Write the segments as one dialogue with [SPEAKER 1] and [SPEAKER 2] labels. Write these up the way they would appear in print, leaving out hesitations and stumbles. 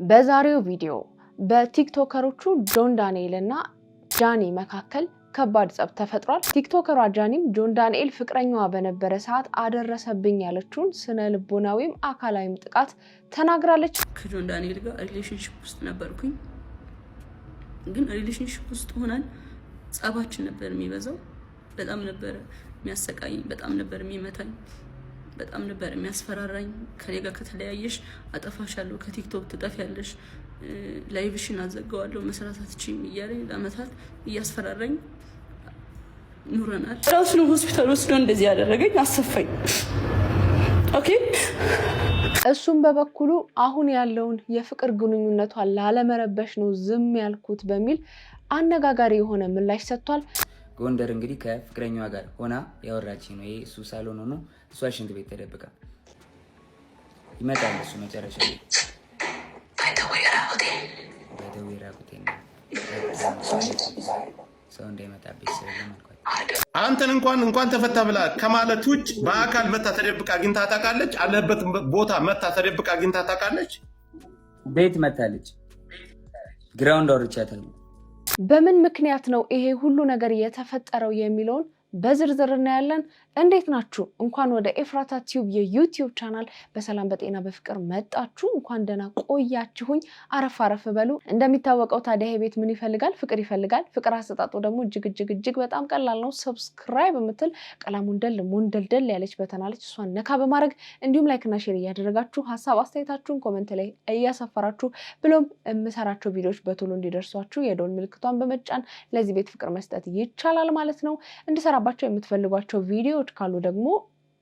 [SPEAKER 1] በዛሬው ቪዲዮ በቲክቶከሮቹ ጆን ዳንኤል እና ጃኒ መካከል ከባድ ጸብ ተፈጥሯል። ቲክቶከሯ ጃኒም ጆን ዳንኤል ፍቅረኛዋ በነበረ ሰዓት አደረሰብኝ ያለችውን ስነ ልቦናዊም አካላዊም ጥቃት ተናግራለች።
[SPEAKER 2] ከጆን ዳንኤል ጋር ሪሌሽንሺፕ ውስጥ ነበርኩኝ። ግን ሪሌሽንሺፕ ውስጥ ሆነን ጸባችን ነበር የሚበዛው። በጣም ነበር የሚያሰቃይኝ፣ በጣም ነበር የሚመታኝ፣ በጣም ነበር የሚያስፈራራኝ። ከኔ ጋር ከተለያየሽ አጠፋሻለሁ፣ ከቲክቶክ ትጠፊያለሽ፣ ላይቭሽን አዘጋዋለሁ፣ መስራት አትችይም እያለኝ ለአመታት እያስፈራራኝ ኑረናል። ራሱ ነው ሆስፒታል ወስዶ እንደዚህ ያደረገኝ፣ አሰፋኝ። ኦኬ።
[SPEAKER 1] እሱም በበኩሉ አሁን ያለውን የፍቅር ግንኙነቷን ላለመረበሽ ነው ዝም ያልኩት በሚል አነጋጋሪ የሆነ ምላሽ ሰጥቷል።
[SPEAKER 3] ጎንደር እንግዲህ ከፍቅረኛዋ ጋር ሆና ያወራች ነው። ይሄ እሱ ሳሎን ሆኖ እሷ ሽንት ቤት ተደብቃ ይመጣል። እሱ መጨረሻ ላይ ሰው እንዳይመጣብኝ ስለማልኳት
[SPEAKER 4] አንተን እንኳን ተፈታ ብላ ከማለት ውጭ በአካል መታ ተደብቃ አግኝታ ታውቃለች? አለበት ቦታ መታ ተደብቃ አግኝታ ታውቃለች?
[SPEAKER 3] ቤት መታለች። ግራውንድ አውርቻታለሁ።
[SPEAKER 1] በምን ምክንያት ነው ይሄ ሁሉ ነገር የተፈጠረው የሚለውን በዝርዝር እናያለን። እንዴት ናችሁ? እንኳን ወደ ኤፍራታ ቲዩብ የዩቲዩብ ቻናል በሰላም በጤና በፍቅር መጣችሁ። እንኳን ደህና ቆያችሁኝ። አረፍ አረፍ በሉ። እንደሚታወቀው ታዲያ ይሄ ቤት ምን ይፈልጋል? ፍቅር ይፈልጋል። ፍቅር አሰጣጡ ደግሞ እጅግ በጣም ቀላል ነው። ሰብስክራይብ የምትል ቀላሙን ሙንደልደል ያለች በተናለች፣ እሷን ነካ በማድረግ እንዲሁም ላይክና ሼር እያደረጋችሁ ሀሳብ አስተያየታችሁን ኮሜንት ላይ እያሰፈራችሁ ብሎም የምሰራቸው ቪዲዮዎች በቶሎ እንዲደርሷችሁ የደወል ምልክቷን በመጫን ለዚህ ቤት ፍቅር መስጠት ይቻላል ማለት ነው። እንድሰራባቸው የምትፈልጓቸው ቪዲዮ ካሉ ደግሞ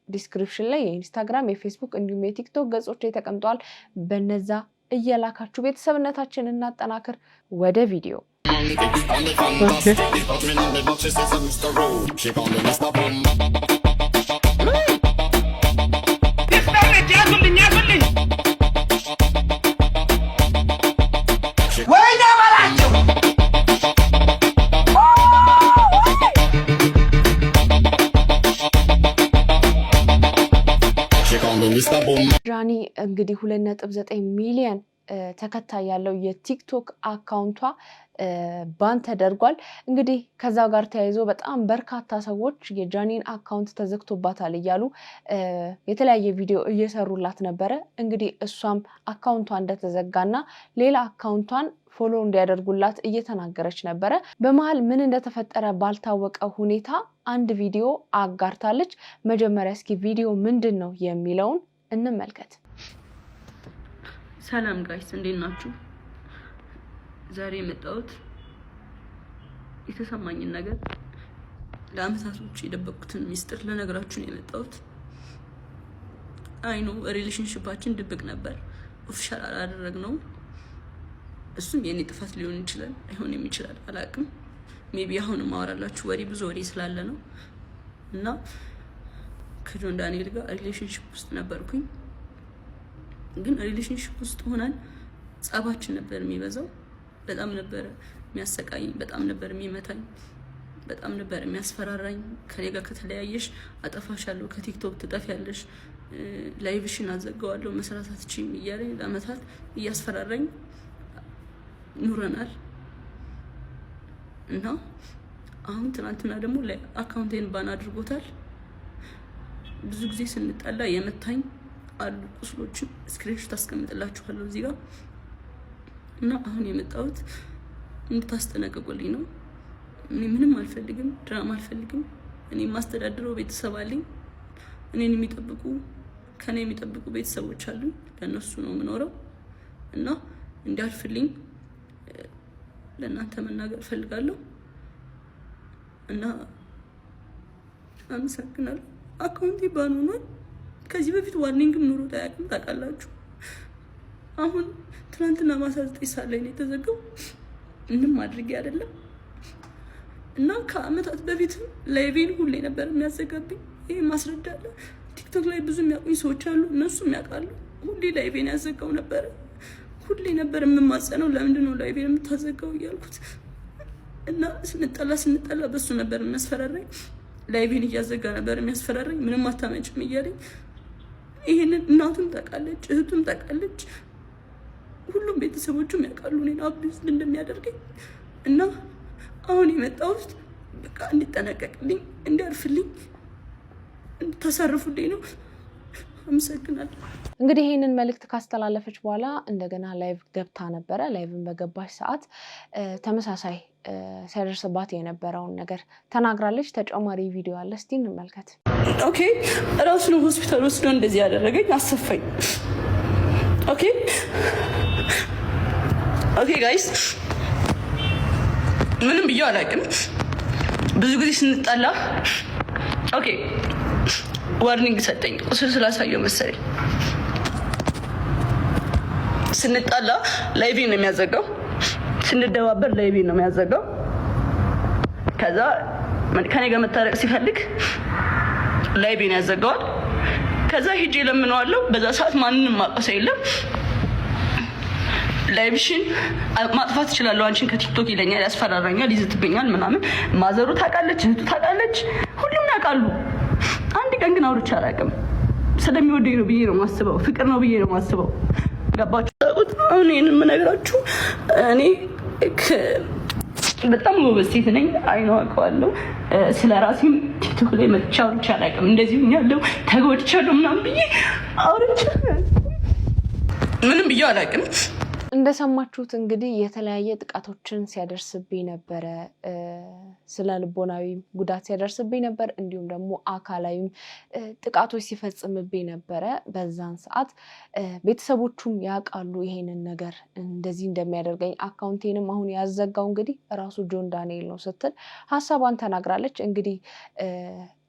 [SPEAKER 1] ዲስክሪፕሽን ላይ የኢንስታግራም፣ የፌስቡክ እንዲሁም የቲክቶክ ገጾች ተቀምጠዋል። በነዛ እየላካችሁ ቤተሰብነታችንን እናጠናክር። ወደ ቪዲዮ ጃኒ እንግዲህ 2.9 ሚሊዮን ተከታይ ያለው የቲክቶክ አካውንቷ ባን ተደርጓል። እንግዲህ ከዛው ጋር ተያይዞ በጣም በርካታ ሰዎች የጃኒን አካውንት ተዘግቶባታል እያሉ የተለያየ ቪዲዮ እየሰሩላት ነበረ። እንግዲህ እሷም አካውንቷ እንደተዘጋና ሌላ አካውንቷን ፎሎ እንዲያደርጉላት እየተናገረች ነበረ። በመሃል ምን እንደተፈጠረ ባልታወቀ ሁኔታ አንድ ቪዲዮ አጋርታለች። መጀመሪያ እስኪ ቪዲዮ ምንድን ነው የሚለውን እንመልከት።
[SPEAKER 2] ሰላም ጋይስ፣ እንዴት ናችሁ? ዛሬ የመጣሁት የተሰማኝን ነገር ለአመታቶች የደበቁትን ሚስጥር ለነገራችሁ ነው የመጣሁት። አይኖ ሪሌሽንሺፓችን ድብቅ ነበር፣ ኦፊሻል አላደረግነው። እሱም የኔ ጥፋት ሊሆን ይችላል፣ አይሆንም ይችላል፣ አላቅም። ሜቢ አሁን ማወራላችሁ ብዙ ወሬ ስላለ ነው። እና ከጆን ዳንኤል ጋር ሪሌሽንሺፕ ውስጥ ነበርኩኝ። ግን ሪሌሽንሺፕ ውስጥ ሆነን ጸባችን ነበር የሚበዛው። በጣም ነበር የሚያሰቃይኝ፣ በጣም ነበር የሚመታኝ፣ በጣም ነበር የሚያስፈራራኝ። ከኔ ጋር ከተለያየሽ አጠፋሻለሁ፣ ከቲክቶክ ትጠፊያለሽ፣ ላይቭሽን አዘጋዋለሁ፣ መስራት አትችይም እያለኝ ለአመታት እያስፈራራኝ ኑረናል። እና አሁን ትናንትና ደግሞ አካውንቴን ባን አድርጎታል። ብዙ ጊዜ ስንጣላ የመታኝ አሉ ቁስሎችን ስክሪንሾት አስቀምጥላችኋለሁ እዚህ ጋር። እና አሁን የመጣሁት እንድታስጠነቅቁልኝ ነው። እኔ ምንም አልፈልግም፣ ድራማ አልፈልግም። እኔ ማስተዳድረው ቤተሰብ አለኝ። እኔን የሚጠብቁ ከኔ የሚጠብቁ ቤተሰቦች አሉኝ። ለነሱ ነው የምኖረው። እና እንዲያልፍልኝ ለእናንተ መናገር ፈልጋለሁ። እና አመሰግናለሁ። አካውንቴ ባን ሆኗል። ከዚህ በፊት ዋርኒንግም ኑሮ ታያቅም ታውቃላችሁ። አሁን ትናንትና ማታ 9 ሰዓት ላይ ነው የተዘጋው። ምንም አድርጌ አይደለም። እና ከአመታት በፊትም ላይቬን ሁሌ ነበር የሚያዘጋብኝ። ይሄ ማስረዳለ። ቲክቶክ ላይ ብዙ የሚያውቁኝ ሰዎች አሉ፣ እነሱም ያውቃሉ። ሁሌ ላይቬን ያዘጋው ነበር። ሁሌ ነበር የምማጸነው፣ ለምንድን ነው ላይቬን የምታዘጋው እያልኩት። እና ስንጠላ በሱ ነበር የሚያስፈራራኝ። ላይቬን እያዘጋ ነበር የሚያስፈራራኝ። ምንም አታመጭም እያለኝ። ይሄንን እናቱም ታውቃለች፣ እህቱም ታውቃለች። ሁሉም ቤተሰቦቹም ያውቃሉ እኔን አቢዩዝ እንደሚያደርገኝ እና አሁን የመጣሁት በቃ እንዲጠነቀቅልኝ እንዲያርፍልኝ እንድታሳርፉልኝ ነው። አመሰግናለሁ።
[SPEAKER 1] እንግዲህ ይህንን መልእክት ካስተላለፈች በኋላ እንደገና ላይቭ ገብታ ነበረ። ላይቭን በገባች ሰዓት ተመሳሳይ ሲያደርስባት የነበረውን ነገር ተናግራለች። ተጨማሪ ቪዲዮ አለ፣ እስቲ እንመልከት።
[SPEAKER 2] ኦኬ ራሱ ነው ሆስፒታል ወስዶ እንደዚህ ያደረገኝ፣ አሰፋኝ። ኦኬ ጋይስ ምንም ብዬው አላውቅም። ብዙ ጊዜ ስንጣላ ዋርኒንግ ሰጠኝ፣ ቁስል ስላሳየው መሰለኝ። ስንጣላ ላይቪን ነው የሚያዘጋው፣ ስንደባበር ላይቪን ነው የሚያዘጋው። ከዛ ከኔ ጋር መታረቅ ሲፈልግ ላይቪን ያዘጋዋል። ከዛ ሂጄ ለምነዋለሁ። በዛ ሰዓት ማንንም ማቀሰ የለም። ላይቭሽን ማጥፋት እችላለሁ አንቺን ከቲክቶክ ይለኛል፣ ያስፈራራኛል፣ ይዝትብኛል ምናምን። ማዘሩ ታውቃለች፣ እህቱ ታውቃለች፣ ሁሉም ያውቃሉ። አንድ ቀን ግን አውርቼ አላውቅም። ስለሚወደኝ ነው ብዬ ነው የማስበው፣ ፍቅር ነው ብዬ ነው የማስበው። ገባችሁ? አሁን ይሄን የምነግራችሁ እኔ በጣም ጎበዝ ሴት ነኝ፣ አይነው አውቀዋለሁ። ስለ ራሴም ቲክቶክ ላይ መጥቼ አውርቼ አላውቅም። እንደዚህ ሆኛለሁ ተጎድቻለሁ ምናምን ብዬ አውርቼ ምንም ብዬ አላውቅም።
[SPEAKER 1] እንደሰማችሁት እንግዲህ የተለያየ ጥቃቶችን ሲያደርስብኝ ነበረ፣ ስለ ልቦናዊ ጉዳት ሲያደርስብኝ ነበር፣ እንዲሁም ደግሞ አካላዊም ጥቃቶች ሲፈጽምብኝ ነበረ። በዛን ሰዓት ቤተሰቦቹም ያውቃሉ ይሄንን ነገር እንደዚህ እንደሚያደርገኝ። አካውንቴንም አሁን ያዘጋው እንግዲህ ራሱ ጆን ዳንኤል ነው ስትል ሀሳቧን ተናግራለች። እንግዲህ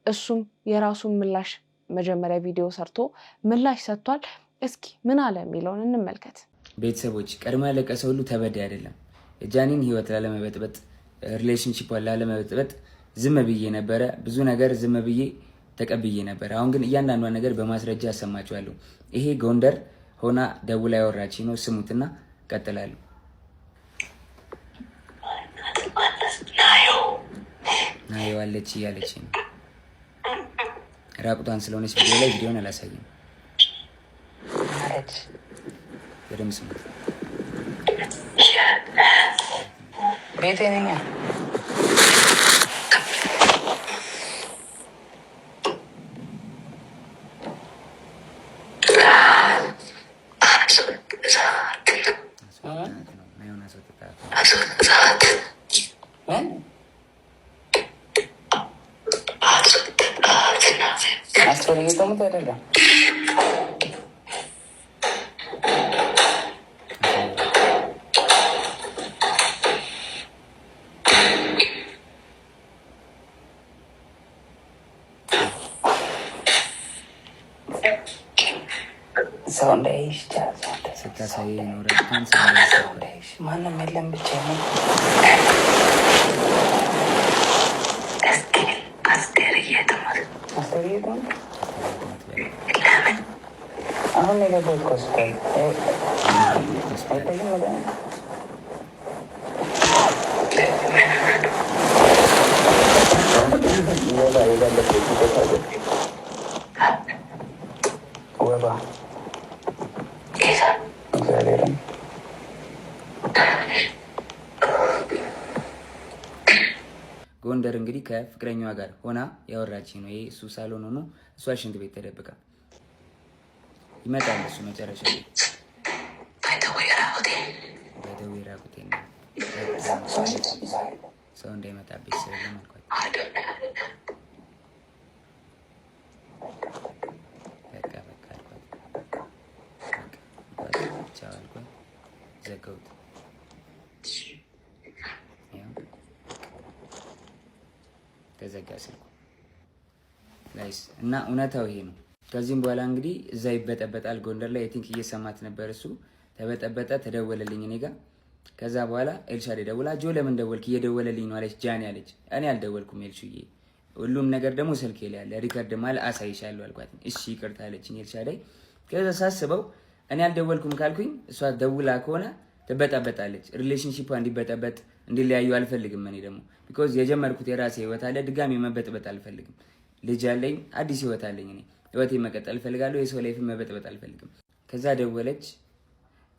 [SPEAKER 1] እሱም የራሱን ምላሽ መጀመሪያ ቪዲዮ ሰርቶ ምላሽ ሰጥቷል። እስኪ ምን አለ የሚለውን እንመልከት።
[SPEAKER 3] ቤተሰቦች ቀድሞ ያለቀሰ ሁሉ ተበዳይ አይደለም። የጃኒን ህይወት ላለመበጥበጥ ሪሌሽንሺፑን ላለመበጥበጥ ዝም ብዬ ነበረ። ብዙ ነገር ዝም ብዬ ተቀብዬ ነበረ። አሁን ግን እያንዳንዷን ነገር በማስረጃ ያሰማችኋለሁ። ይሄ ጎንደር ሆና ደውላ ያወራች ነው። ስሙትና ቀጥላለሁ። ናየው አለች እያለች ነው። ራቁቷን ስለሆነች ቪዲዮ ላይ ቪዲዮን አላሳይም። በደምብ ስሙት።
[SPEAKER 5] ቤቴ ነኝ። ሰው እንዳይሽ
[SPEAKER 3] ስታሳይ ኖረ
[SPEAKER 5] ማንም የለም ብቻ ነው። አሁን የገባሁት ሆስፒታል ወባ
[SPEAKER 3] ጎንደር እንግዲህ ከፍቅረኛዋ ጋር ሆና ያወራች ነው። ይሄ እሱ ሳሎን ሆኖ እሷ ሽንት ቤት ተደብቃ ይመጣል። እሱ መጨረሻ ላይ ሰው እንዳይመጣብኝ ስለማልኳት ዘጋሁት። ተዘጋ ስልኩ ጋይስ። እና እውነታው ይሄ ነው። ከዚህም በኋላ እንግዲህ እዛ ይበጠበጣል። ጎንደር ላይ ቲንክ እየሰማት ነበር እሱ። ተበጠበጠ፣ ተደወለልኝ እኔ ጋር። ከዛ በኋላ ኤልሻዴ ደውላ ጆ ለምን ደወልክ? እየደወለልኝ ነው አለች። ጃኒ አለች። እኔ አልደወልኩም ኤልሹዬ፣ ሁሉም ነገር ደግሞ ስልኬ ላይ ያለ ሪከርድ ማለት አሳይሻለሁ አልኳት። እሺ ይቅርታ አለችኝ ኤልሻዴ። ከዛ ሳስበው እኔ አልደወልኩም ካልኩኝ እሷ ደውላ ከሆነ ትበጣበጣለች። ሪሌሽንሺፑ እንዲበጠበጥ እንዲለያዩ አልፈልግም። እኔ ደግሞ ቢኮዝ የጀመርኩት የራሴ ህይወት አለ፣ ድጋሚ መበጥበጥ አልፈልግም። ልጅ አለኝ፣ አዲስ ህይወት አለኝ። እኔ ህይወቴ መቀጠል እፈልጋለሁ። የሰው ላይፍ መበጥበጥ አልፈልግም። ከዛ ደወለች።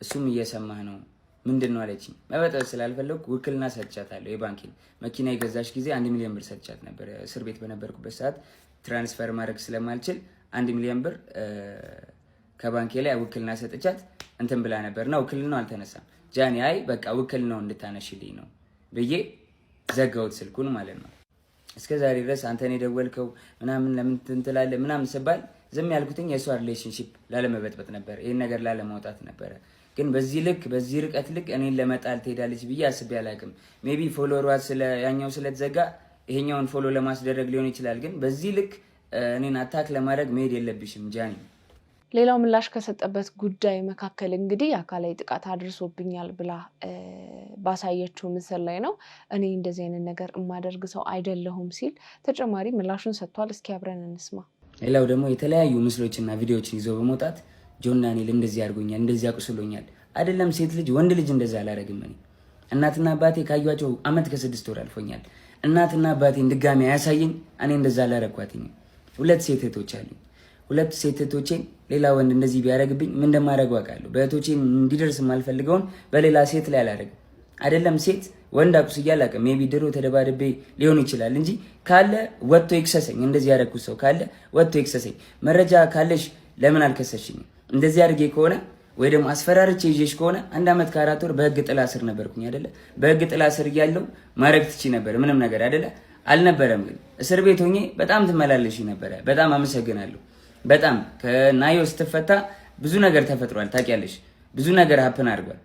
[SPEAKER 3] እሱም እየሰማህ ነው ምንድነው አለችኝ። መበጠስ ስላልፈለኩ ውክልና ሰጥቻታለሁ። የባንኪን መኪና የገዛሽ ጊዜ 1 ሚሊዮን ብር ሰጥቻት ነበር። እስር ቤት በነበርኩበት ሰዓት ትራንስፈር ማድረግ ስለማልችል 1 ሚሊዮን ብር ከባንኬ ላይ ውክልና ሰጥቻት እንትን ብላ ነበርና ውክልናው አልተነሳም። ጃኒ አይ በቃ ውክልናው እንድታነሽልኝ ነው ብዬ ዘጋሁት ስልኩን ማለት ነው። እስከ ዛሬ ድረስ አንተን የደወልከው ምናምን ለምን ትንትላለህ ምናምን ስባል ዝም ያልኩትኝ የሷ ሪሌሽንሺፕ ላለመበጥበጥ ነበር፣ ይሄን ነገር ላለማውጣት ነበር። ግን በዚህ ልክ በዚህ ርቀት ልክ እኔን ለመጣል ትሄዳለች ብዬ አስቤ አላውቅም። ሜቢ ፎሎወሯ ያኛው ስለተዘጋ ይሄኛውን ፎሎ ለማስደረግ ሊሆን ይችላል። ግን በዚህ ልክ እኔን አታክ ለማድረግ መሄድ የለብሽም ጃኒ።
[SPEAKER 1] ሌላው ምላሽ ከሰጠበት ጉዳይ መካከል እንግዲህ አካላዊ ጥቃት አድርሶብኛል ብላ ባሳየችው ምስል ላይ ነው። እኔ እንደዚህ አይነት ነገር የማደርግ ሰው አይደለሁም ሲል ተጨማሪ ምላሹን ሰጥቷል። እስኪ አብረን እንስማ።
[SPEAKER 3] ሌላው ደግሞ የተለያዩ ምስሎችና ቪዲዮዎችን ይዞ በመውጣት ጆን ዳንኤል እንደዚህ አድርጎኛል፣ እንደዚህ አቁስሎኛል። አይደለም ሴት ልጅ ወንድ ልጅ እንደዛ አላደርግም። እኔ እናትና አባቴ ካዩዋቸው ዓመት ከ6 ወር አልፎኛል። እናትና አባቴን ድጋሚ አያሳየኝ እኔ እንደዛ አላደረኳትኝ። 2 ሴት እህቶች አሉኝ። 2 ሴት እህቶቼን ሌላ ወንድ እንደዚህ ቢያደርግብኝ ምን እንደማደርገው አውቃለሁ። በእህቶቼ እንዲደርስ የማልፈልገውን በሌላ ሴት ላይ አላደርግም። አይደለም ሴት ወንድ አቁስዬ አላውቅም። ሜቢ ድሮ ተደባድቤ ሊሆን ይችላል እንጂ ካለ ወጥቶ ይክሰሰኝ። እንደዚህ ያደረኩት ሰው ካለ ወጥቶ ይክሰሰኝ። መረጃ ካለሽ ለምን አልከሰሽኝም? እንደዚህ አድርጌ ከሆነ ወይ ደግሞ አስፈራርቼ ይዤሽ ከሆነ 1 ዓመት ከ4 ወር በህግ ጥላ ስር ነበርኩኝ አይደለ? በህግ ጥላ ስር እያለሁ ማድረግ ትቺ ነበር ምንም ነገር አይደለ? አልነበረም። ግን እስር ቤት ሆኜ በጣም ትመላለሽ ነበረ። በጣም አመሰግናለሁ። በጣም ከናዮ ስትፈታ ብዙ ነገር ተፈጥሯል። ታውቂያለሽ፣ ብዙ ነገር ሀፕን አድርጓል።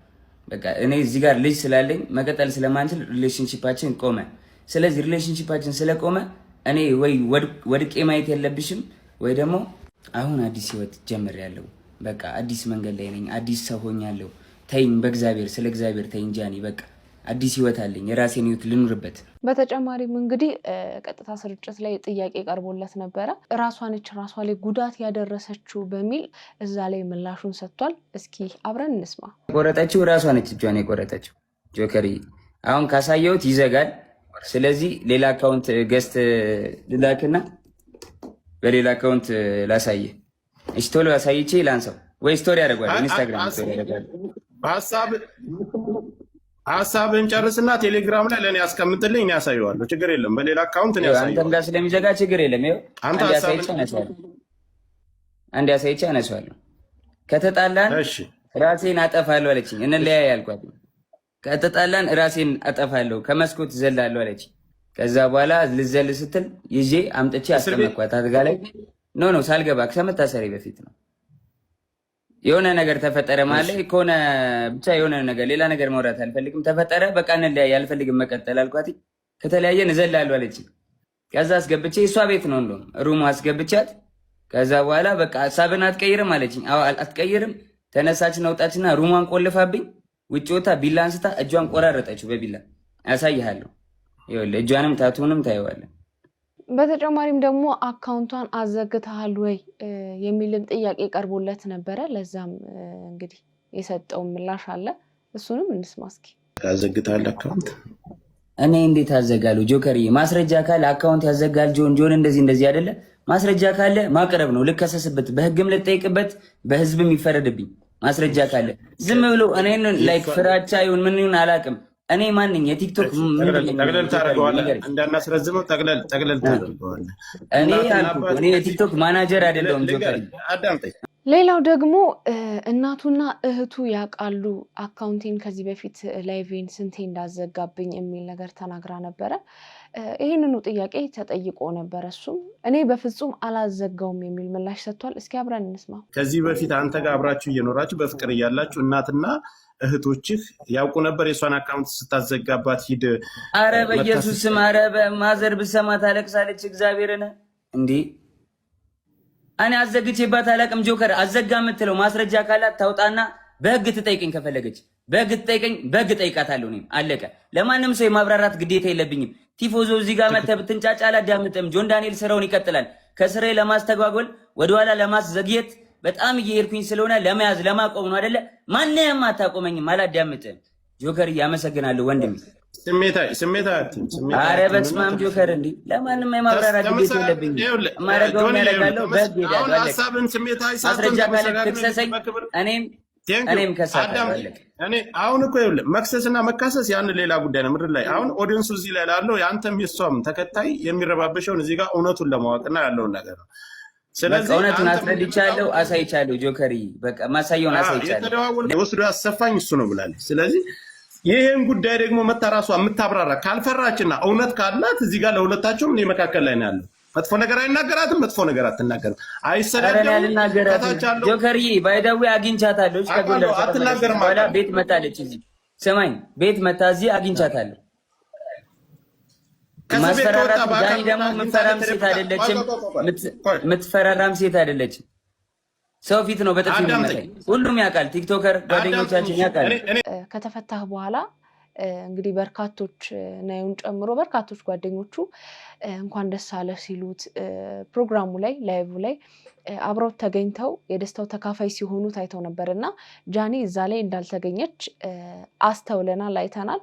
[SPEAKER 3] በቃ እኔ እዚህ ጋር ልጅ ስላለኝ መቀጠል ስለማንችል ሪሌሽንሺፓችን ቆመ። ስለዚህ ሪሌሽንሺፓችን ስለቆመ እኔ ወይ ወድቄ ማየት የለብሽም ወይ ደግሞ አሁን አዲስ ህይወት ጀምሬያለሁ። በቃ አዲስ መንገድ ላይ ነኝ። አዲስ ሰው ሆኛለሁ። ተይኝ፣ በእግዚአብሔር ስለ እግዚአብሔር ተይኝ ጃኒ። በቃ አዲስ ህይወት አለኝ። የራሴን ህይወት ልኑርበት።
[SPEAKER 1] በተጨማሪም እንግዲህ ቀጥታ ስርጭት ላይ ጥያቄ ቀርቦለት ነበረ። ራሷ ነች ራሷ ላይ ጉዳት ያደረሰችው በሚል እዛ ላይ ምላሹን ሰጥቷል። እስኪ አብረን እንስማ።
[SPEAKER 3] የቆረጠችው ራሷ ነች፣ እጇን የቆረጠችው። ጆከሪ አሁን ካሳየሁት ይዘጋል። ስለዚህ ሌላ አካውንት ገዝት ልላክና በሌላ አካውንት ላሳየ። እሺ ቶሎ አሳይቼ ላንሳው ወይ ስቶሪ ያደርጋል። ኢንስታግራም ስቶሪ ያደርጋል።
[SPEAKER 4] ሀሳብን ጨርስና ቴሌግራም ላይ ለእኔ ያስቀምጥልኝ፣ እኔ ያሳየዋለሁ። ችግር የለም። በሌላ አካውንት ነው ያሳየው። አንተም ጋር
[SPEAKER 3] ስለሚዘጋ ችግር የለም። ይኸው አንድ አሳይቼ አነሳዋለሁ። ከተጣላን ራሴን አጠፋለሁ አለችኝ። እንለያይ ያልኳት። ከተጣላን ራሴን አጠፋለሁ ከመስኮት ዘላለሁ አለችኝ። ከዛ በኋላ ልዘል ስትል ይዤ አምጥቼ አስቀመጥኳት አልጋ ላይ። ኖ ሳልገባ ከመታሰሪ በፊት ነው። የሆነ ነገር ተፈጠረ ማለት ከሆነ ብቻ የሆነ ነገር ሌላ ነገር ማውራት አልፈልግም። ተፈጠረ በቃ እንለያይ፣ አልፈልግም መቀጠል አልኳት። ከተለያየን እዘላለሁ አለችኝ። ከዛ አስገብቼ እሷ ቤት ነው እንደውም ሩም አስገብቻት። ከዛ በኋላ በቃ ሀሳብን አትቀይርም አለችኝ። አዎ አትቀይርም። ተነሳችን አውጣችና ሩሟን ቆልፋብኝ ውጭ ወጣ። ቢላ አንስታ እጇን ቆራረጠችው በቢላ። ያሳይሃለሁ። ይኸውልህ እጇንም ታቱንም ታየዋለህ።
[SPEAKER 1] በተጨማሪም ደግሞ አካውንቷን አዘግተሃል ወይ የሚልም ጥያቄ ቀርቦለት ነበረ። ለዛም እንግዲህ የሰጠው ምላሽ አለ። እሱንም እንስማ እስኪ።
[SPEAKER 4] ያዘግታል አካውንት?
[SPEAKER 3] እኔ እንዴት አዘጋለሁ? ጆከሪ ማስረጃ ካለ አካውንት ያዘጋል። ጆን እንደዚህ አይደለ? ማስረጃ ካለ ማቅረብ ነው። ልከሰስበት፣ በህግም ልጠይቅበት፣ በህዝብም ይፈረድብኝ። ማስረጃ ካለ ዝም ብሎ እኔን ላይክ ፍራቻ ይሁን ምን ይሁን አላውቅም። እኔ ማንኝ የቲክቶክ
[SPEAKER 4] ጠቅለል ታደርገዋለህ፣ እንዳናስረዝመው ጠቅለል ታደርገዋለህ።
[SPEAKER 3] እኔ የቲክቶክ ማናጀር አይደለሁም ጆከሪ።
[SPEAKER 4] አዳምጠኝ።
[SPEAKER 1] ሌላው ደግሞ እናቱና እህቱ ያውቃሉ አካውንቴን ከዚህ በፊት ላይቬን ስንቴ እንዳዘጋብኝ የሚል ነገር ተናግራ ነበረ። ይህንኑ ጥያቄ ተጠይቆ ነበረ። እሱም እኔ በፍጹም አላዘጋውም የሚል ምላሽ ሰጥቷል። እስኪ አብረን እንስማ።
[SPEAKER 4] ከዚህ በፊት አንተ ጋር አብራችሁ እየኖራችሁ በፍቅር እያላችሁ እናትና እህቶችህ ያውቁ ነበር የሷን አካውንት ስታዘጋባት? ሂድ
[SPEAKER 3] አረ በኢየሱስ ስም፣ አረ በማዘር ብሰማ ታለቅሳለች። እግዚአብሔርን እንዲህ እኔ አዘግቼባት አላቅም። ጆከር አዘጋ የምትለው ማስረጃ ካላት ታውጣና በህግ ትጠይቀኝ። ከፈለገች በህግ ትጠይቀኝ፣ በህግ ጠይቃታለሁ። እኔም አለቀ። ለማንም ሰው የማብራራት ግዴታ የለብኝም። ቲፎዞ እዚህ ጋር መተህ ብትንጫጫ አላዳምጥም። ጆን ዳንኤል ስራውን ይቀጥላል። ከስራዬ ለማስተጓጎል ወደኋላ ለማስዘግየት በጣም እየሄድኩኝ ስለሆነ ለመያዝ ለማቆም ነው አይደለ? ማንንም አታቆመኝም። አላዳምጥም። ጆከር አመሰግናለሁ ወንድሜ። አረ በስመ አብ ጆከር፣ እንዲህ ለማንም የማብራራት ግዴታ የለብኝም። የማደርገውን ያደርጋለሁ። በህግ ሄዳለሁ። ማስረጃ ካለ ትክሰሰኝ። እኔም እኔም ከሳታለሁ።
[SPEAKER 4] እኔ አሁን እኮ ይኸውልህ መክሰስና መካሰስ ያን ሌላ ጉዳይ ነው ምድር ላይ። አሁን ኦዲየንሱ እዚህ ላይ ላለው የአንተም የሷም ተከታይ የሚረባበሸውን እዚህ ጋር እውነቱን ለማወቅና ያለውን ነገር ነው።
[SPEAKER 3] ስለዚህ እውነቱን አስረድቻለሁ፣ አሳይቻለሁ። ጆከሪ በቃ ማሳየውን አሳይቻለሁ።
[SPEAKER 4] የተደዋወለ ወስዶ ያሰፋኝ እሱ ነው ብላለች። ስለዚህ ይሄን ጉዳይ ደግሞ መታ ራሷ የምታብራራ ካልፈራችና እውነት ካላት እዚህ ጋር ለሁለታቸውም እኔ መካከል ላይ ነው ያለው። መጥፎ ነገር አይናገራትም፣ መጥፎ ነገር አትናገርም፣ አይሰዳደም።
[SPEAKER 3] ጆከሪ ባይዳዊ አግኝቻታለሁ። ከጎንደር
[SPEAKER 4] አትናገርም።
[SPEAKER 3] ቤት መጣለች እዚህ ሰማኝ፣ ቤት መጣ እዚህ አግኝቻታለሁ። ማስፈራራት ዳኒ ደግሞ የምትፈራም ሴት አይደለችም፣ የምትፈራራም ሴት አይደለችም። ሰው ፊት ነው በጥፊ የሚመታኝ። ሁሉም ያውቃል፣ ቲክቶከር ጓደኞቻችን ያውቃል።
[SPEAKER 1] ከተፈታህ በኋላ እንግዲህ በርካቶች ናዩን ጨምሮ በርካቶች ጓደኞቹ እንኳን ደስ አለ ሲሉት ፕሮግራሙ ላይ ላይቭ ላይ አብረው ተገኝተው የደስታው ተካፋይ ሲሆኑ ታይተው ነበር እና ጃኒ እዛ ላይ እንዳልተገኘች አስተውለናል፣ አይተናል።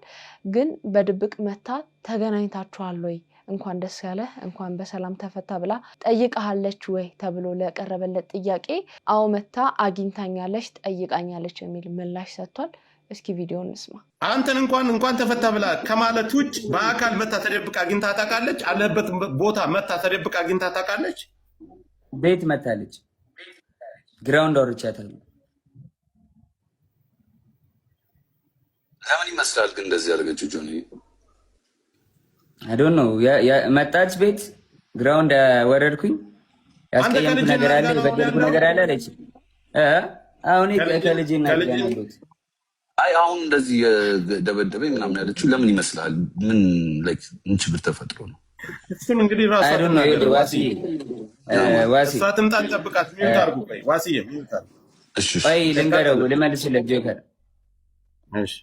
[SPEAKER 1] ግን በድብቅ መታ ተገናኝታችኋል ወይ እንኳን ደስ ያለ እንኳን በሰላም ተፈታ ብላ ጠይቃለች ወይ ተብሎ ለቀረበለት ጥያቄ አዎ መታ አግኝታኛለች፣ ጠይቃኛለች የሚል ምላሽ ሰጥቷል። እስኪ ቪዲዮ እንስማ።
[SPEAKER 4] አንተን እንኳን ተፈታ ብላ ከማለት ውጭ በአካል መታ ተደብቃ አግኝታ ታውቃለች? አለበት ቦታ መታ ተደብቃ አግኝታ ታውቃለች?
[SPEAKER 3] ቤት መታለች፣ ግራውንድ አውርቻታለሁ።
[SPEAKER 6] ለምን ይመስላል ግን እንደዚህ ያደረገችው ጆኒ?
[SPEAKER 3] አይ ዶንት ኖ መጣች፣ ቤት ግራውንድ ወረድኩኝ። ያስቀየምኩ ነገር አለ፣ የበደልኩ ነገር አለ አለች። አሁን ከልጅና ያሉት
[SPEAKER 6] አይ አሁን እንደዚህ ደበደበኝ ምናምን ያለችው ለምን ይመስላል? ምን ችግር ተፈጥሮ ነው?
[SPEAKER 4] እሱን እንግዲህ ራሱ
[SPEAKER 3] አይ ዶንት ኖ ዋሲ
[SPEAKER 4] ሳትምጣ እንጠብቃት። ሚዩት አድርጉ። ቆይ ዋሲዬ ሚዩት አድርጉ።
[SPEAKER 6] እሺ
[SPEAKER 3] ቆይ ልንገረው፣ ልመልስለት ጆከር።
[SPEAKER 4] እሺ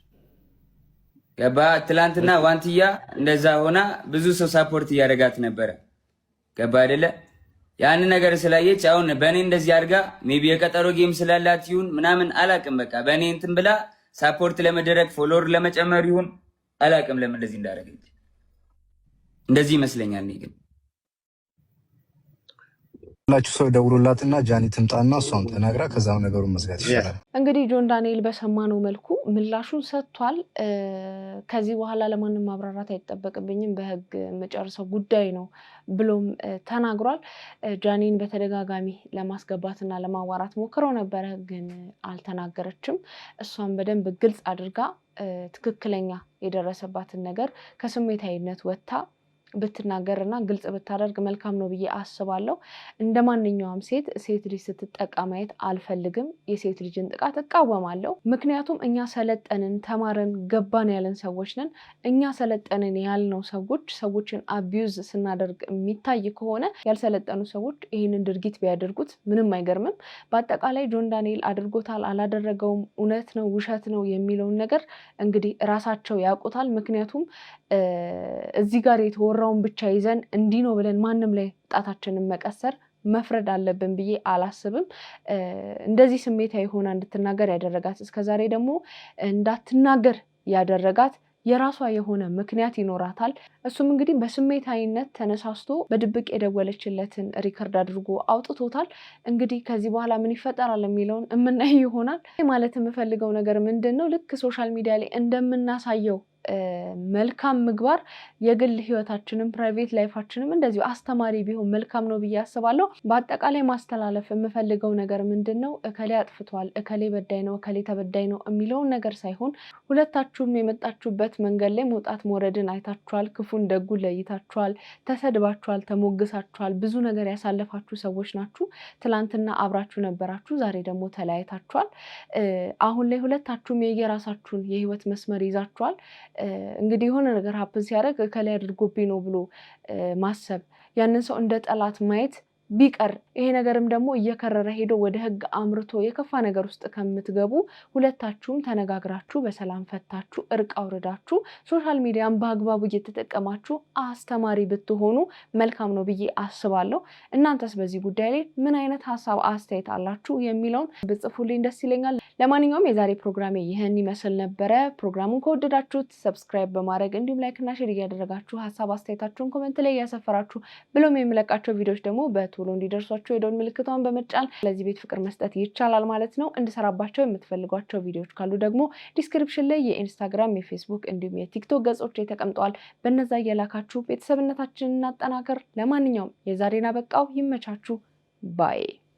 [SPEAKER 3] ገባ። ትላንትና ዋንትያ እንደዛ ሆና ብዙ ሰው ሳፖርት እያደረጋት ነበረ። ገባ አይደለ? ያን ነገር ስላየች አሁን በእኔ እንደዚህ አድርጋ ሜቢ የቀጠሮ ጌም ስላላት ይሁን ምናምን አላቅም። በቃ በእኔ እንትን ብላ ሳፖርት ለመደረግ ፎሎወር ለመጨመር ይሁን አላቅም ለምን እንደዚህ እንዳደረገች። እንደዚህ ይመስለኛል። እኔ ግን
[SPEAKER 7] ሁላችሁ ሰው ደውሎላትና ጃኒ ትምጣና እሷን ተናግራ ከዛው ነገሩን መዝጋት ይችላል።
[SPEAKER 1] እንግዲህ ጆን ዳንኤል በሰማነው መልኩ ምላሹን ሰጥቷል። ከዚህ በኋላ ለማንም ማብራራት አይጠበቅብኝም፣ በህግ መጨረሻው ጉዳይ ነው ብሎም ተናግሯል። ጃኒን በተደጋጋሚ ለማስገባትና ለማዋራት ሞክረው ነበረ፣ ግን አልተናገረችም። እሷን በደንብ ግልጽ አድርጋ ትክክለኛ የደረሰባትን ነገር ከስሜታዊነት ወጥታ ብትናገርና ግልጽ ብታደርግ መልካም ነው ብዬ አስባለሁ። እንደ ማንኛውም ሴት ልጅ ስትጠቃ ማየት አልፈልግም። የሴት ልጅን ጥቃት እቃወማለሁ። ምክንያቱም እኛ ሰለጠንን፣ ተማረን፣ ገባን ያለን ሰዎች ነን። እኛ ሰለጠንን ያልነው ሰዎችን አቢዩዝ ስናደርግ የሚታይ ከሆነ ያልሰለጠኑ ሰዎች ይህንን ድርጊት ቢያደርጉት ምንም አይገርምም። በአጠቃላይ ጆን ዳንኤል አድርጎታል አላደረገውም፣ እውነት ነው ውሸት ነው የሚለውን ነገር እንግዲህ ራሳቸው ያውቁታል። ምክንያቱም እዚህ ጋር የተወራውን ብቻ ይዘን እንዲህ ነው ብለን ማንም ላይ ጣታችንን መቀሰር መፍረድ አለብን ብዬ አላስብም። እንደዚህ ስሜታዊ ሆና እንድትናገር ያደረጋት እስከዛሬ ደግሞ እንዳትናገር ያደረጋት የራሷ የሆነ ምክንያት ይኖራታል። እሱም እንግዲህ በስሜታዊነት ተነሳስቶ በድብቅ የደወለችለትን ሪከርድ አድርጎ አውጥቶታል። እንግዲህ ከዚህ በኋላ ምን ይፈጠራል የሚለውን የምናይ ይሆናል። ማለት የምፈልገው ነገር ምንድን ነው? ልክ ሶሻል ሚዲያ ላይ እንደምናሳየው መልካም ምግባር የግል ህይወታችንም ፕራይቬት ላይፋችንም እንደዚሁ አስተማሪ ቢሆን መልካም ነው ብዬ አስባለሁ። በአጠቃላይ ማስተላለፍ የምፈልገው ነገር ምንድን ነው? እከሌ አጥፍቷል፣ እከሌ በዳይ ነው፣ እከሌ ተበዳይ ነው የሚለውን ነገር ሳይሆን ሁለታችሁም የመጣችሁበት መንገድ ላይ መውጣት መውረድን አይታችኋል፣ ክፉን ደጉን ለይታችኋል፣ ተሰድባችኋል፣ ተሞግሳችኋል፣ ብዙ ነገር ያሳለፋችሁ ሰዎች ናችሁ። ትላንትና አብራችሁ ነበራችሁ፣ ዛሬ ደግሞ ተለያይታችኋል። አሁን ላይ ሁለታችሁም የየራሳችሁን የህይወት መስመር ይዛችኋል። እንግዲህ የሆነ ነገር ሀፕን ሲያደርግ ከላይ አድርጎብኝ ነው ብሎ ማሰብ፣ ያንን ሰው እንደ ጠላት ማየት ቢቀር ይሄ ነገርም ደግሞ እየከረረ ሄዶ ወደ ህግ አምርቶ የከፋ ነገር ውስጥ ከምትገቡ ሁለታችሁም ተነጋግራችሁ በሰላም ፈታችሁ እርቅ አውርዳችሁ ሶሻል ሚዲያን በአግባቡ እየተጠቀማችሁ አስተማሪ ብትሆኑ መልካም ነው ብዬ አስባለሁ። እናንተስ በዚህ ጉዳይ ላይ ምን አይነት ሀሳብ አስተያየት አላችሁ የሚለውን ብጽፉልኝ ደስ ይለኛል። ለማንኛውም የዛሬ ፕሮግራሜ ይህን ይመስል ነበረ። ፕሮግራሙን ከወደዳችሁት ሰብስክራይብ በማድረግ እንዲሁም ላይክ እና ሼር እያደረጋችሁ ሀሳብ አስተያየታችሁን ኮሜንት ላይ እያሰፈራችሁ ብሎም የሚለቃቸው ቪዲዮዎች ደግሞ ቶሎ እንዲደርሷችሁ የደወል ምልክቷን በመጫን ለዚህ ቤት ፍቅር መስጠት ይቻላል ማለት ነው። እንድሰራባቸው የምትፈልጓቸው ቪዲዮዎች ካሉ ደግሞ ዲስክሪፕሽን ላይ የኢንስታግራም፣ የፌስቡክ እንዲሁም የቲክቶክ ገጾች ተቀምጠዋል። በእነዛ እየላካችሁ ቤተሰብነታችንን እናጠናከር። ለማንኛውም የዛሬን አበቃው። ይመቻችሁ ባይ